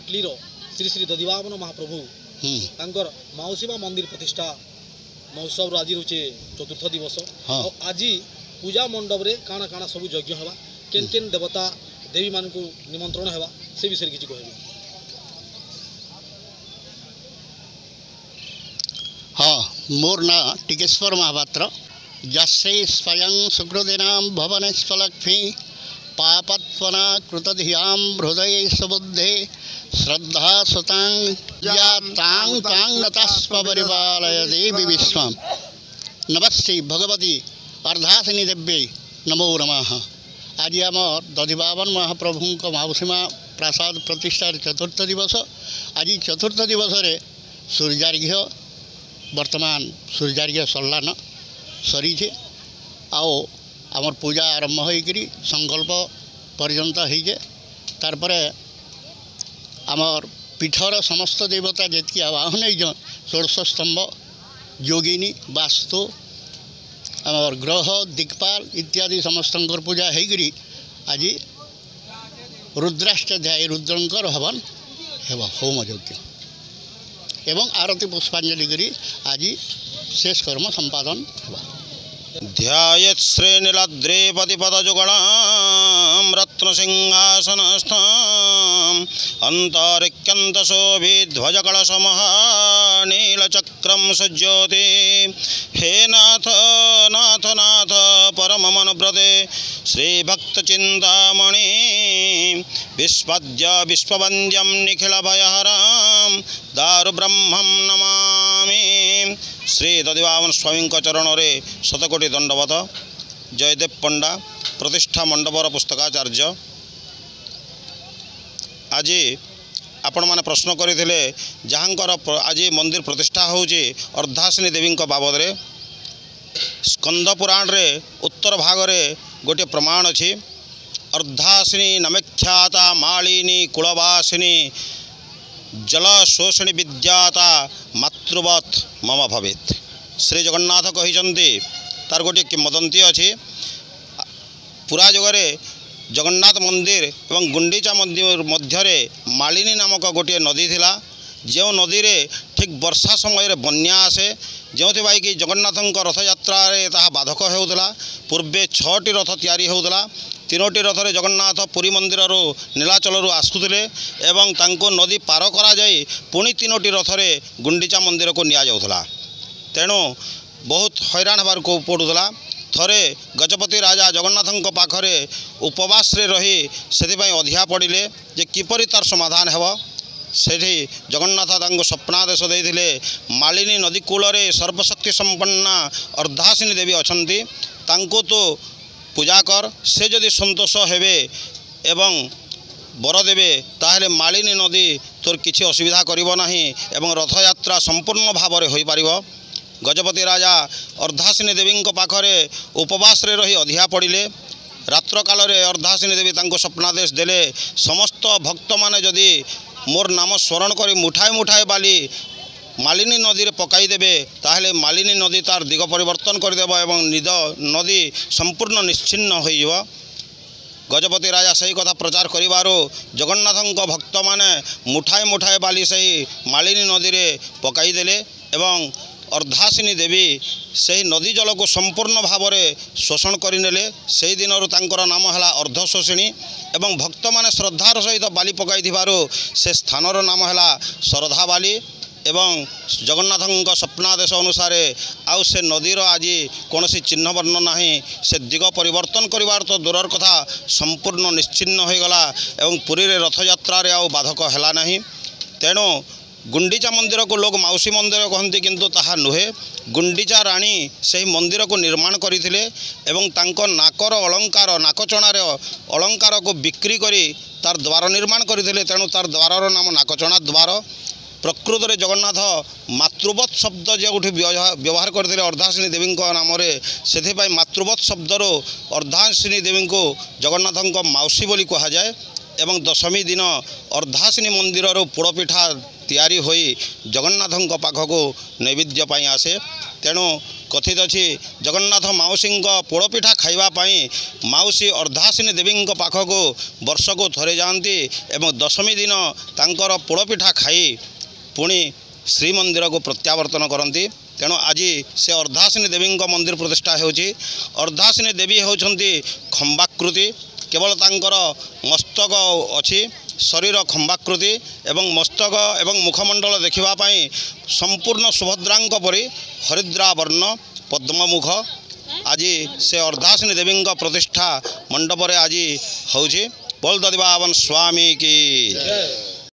इटलीर श्री श्री दधिवामन महाप्रभु तांकर माउसीमा मंदिर प्रतिष्ठा महोत्सव आज रोचे चतुर्थ दिवस। आज पूजा मंडप रे काना काना सब यज्ञ हवा केन केन देवता देवी मान को निमंत्रण हवा से विषय किसी कहबे। हाँ, मोर ना टिकेश्वर महापात्र जस्से स्वयं सुकृदिनां भवनेश्वलक्ष्मी पापत्वना कृतधियां हृदये सुबुद्धे श्रद्धा सुतां जातां तां नतस्म परिपालय देवी विश्वं। नमस्ते भगवती अर्धासिनी देव्यै नमो नमः। आज आम दधिवामन महाप्रभु माउसीमा प्रसाद प्रतिष्ठार चतुर्थ दिवस। आज चतुर्थ दिवस रे सूर्यार्घ्य वर्तमान सूर्यार्घ्य सरलान सरी आओ आमर पूजा आरंभ होकर संकल्प पर्यंत होजे। तारपरे आमर पीठर समस्त देवता जी आवाहन हो षोडश स्तंभ योगिनी वास्तु आमर ग्रह दिक्पाल इत्यादि समस्त पूजा होकर आज रुद्राष्टाध्यायी रुद्रंकर हवन हेब होम यज्ञ एवं आरती पुष्पांजलि करी आज शेष कर्म संपादन हेबा। ध्यायेत् श्रीनीलाद्रिपतिपदजुगणां रत्नसिंहासनस्थाम् अन्तरिक्यन्तशोभिध्वजकलशमहानीलचक्रं सज्जोति। हे नाथ नाथ नाथ परममनुव्रते श्रीभक्तचिन्तामणि विस्पद्य विश्ववन्द्यं निखिलभयहरां दारुब्रह्मं नमामि। श्री दधिवामन स्वामी चरण रे शतकोटी दंडवत। जयदेव पंडा प्रतिष्ठा मंडपर पुस्तकाचार्य। आज आपण मैंने प्रश्न करते जहाँकर आज मंदिर प्रतिष्ठा होची अर्धासिनी देवी बाबद रे स्कंद पुराण रे उत्तर भाग रे गोटे प्रमाण अच्छी। अर्धासिनी नमेख्याता मालिनी कुलवासिनी जल शोषणी विद्याता मातृवत मम भवेत। श्री जगन्नाथ कहते तार गोटे किंवदंती अच्छी। पुरा जगह जगन्नाथ मंदिर एवं गुंडीचा मंदिर मध्य मालिनी नामक गोटे नदी थिला। जो नदी रे ठीक वर्षा समय बन्या आसे जो कि जगन्नाथ रथ यात्रा ताहा बाधक होउतला। पूर्वे 6टी रथ तैयारी होउतला। 3टी रथ रे जगन्नाथ पुरी मंदिर नीलाचल आसुले एवं तांको नदी पार करा जाई पुणी 3टी रथ रे गुंडीचा मंदिर को निया जाउथला। तेणु बहुत हैरान हबार को पड़ूला। थरे गजपति राजा जगन्नाथ पाखरे उपवास रे रही से अधिया पड़े जे किपरि तार समाधान हेब। सेठी जगन्नाथ तांको स्वप्नादेश देइथिले मालिनी नदी कूल रे सर्वशक्ति संपन्ना अर्धासिनी देवी अछंती तांको तो पूजा कर। से जदि संतोष हेबे एवं बर देवे ताहले मालिनी नदी तोर किछि असुविधा करिवो नाही एवं रथ यात्रा संपूर्ण भाव में होई पारिबो। गजपति राजा अर्धासिनी देवी पाखरे उपवास रे रही अधिया पड़े। रात्र काल रे अर्धासिनी देवी तांको स्वप्नादेश देले समस्त भक्त माने जदि मोर नाम स्मरण करी मुठाए मुठाए बाली मालिनी नदी रे पकाई देबे ताहले मालिनी नदी तार दिग परिवर्तन करदेव एवं निद नदी संपूर्ण निश्चिन्न होइबो। गजपति राजा सही कथा प्रचार करिवारो जगन्नाथ भक्त माने मुठाए मुठाए बाली सही मालिनी नदी रे पकाई देले एवं अर्धासिनी देवी सही नदी जल को संपूर्ण भाव में शोषण करने से दिन नाम है अर्धशोषिणी एवं भक्त माने श्रद्धार सहित बाली पकाई से स्थानर नाम है शरधा बाली एवं जगन्नाथ स्वप्नादेश अनुसार आउ से नदीर आज कौन चिन्ह वर्ण ना से दिग परिवर्तन करिवार तो दूरर कथा संपूर्ण निश्चिन्न हो गला एवं पुरी रे रथ यात्रा रे आउ बाधक हैला नहीं। तेणु गुंडीचा मंदिर को लोग माउसी मंदिर कहते किंतु ताहा नुहे। गुंडीचा राणी से मंदिर को निर्माण करथिले एवं तांको नाकर अलंकार नाकचणार अलंकार को बिक्री करी तार द्वार निर्माण करथिले। तेणु तार द्वारर नाम नाकचना द्वार। प्रकृत में जगन्नाथ मातृवत शब्द जो व्यवहार करते अर्धासिनी देवी नाम से मातृवत शब्दर अर्धासिनी देवी को जगन्नाथ माउसी बोली कह जाए। ଏବଂ ଦଶମୀ ଦିନ अर्धासिनी मंदिर पोड़पिठा तैयारी होई जगन्नाथ पाखक नैवेद्य पाई आसे। तेणु कथित अच्छी जगन्नाथ माउसी पोड़पिठा खाइबापी माउसी अर्धासिनी देवी पाखक वर्ष को थरे जाती एवं दशमी दिन तांकर पोड़पिठा खाई पुणी श्रीमंदिर को प्रत्यावर्तन करती। तेणु आज से अर्धासिनी देवी मंदिर प्रतिष्ठा होची। अर्धासिनी देवी होती खंबाकृति, केवल तांकर मस्तक अच्छी शरीर खंबाकृति एवं मस्तक एवं मुखमंडल देखापी संपूर्ण सुभद्रांक परी हरिद्रा वर्ण पद्ममुख। आज से अर्धासिनी देवी प्रतिष्ठा मंडप आज होची। बलदेव स्वामी की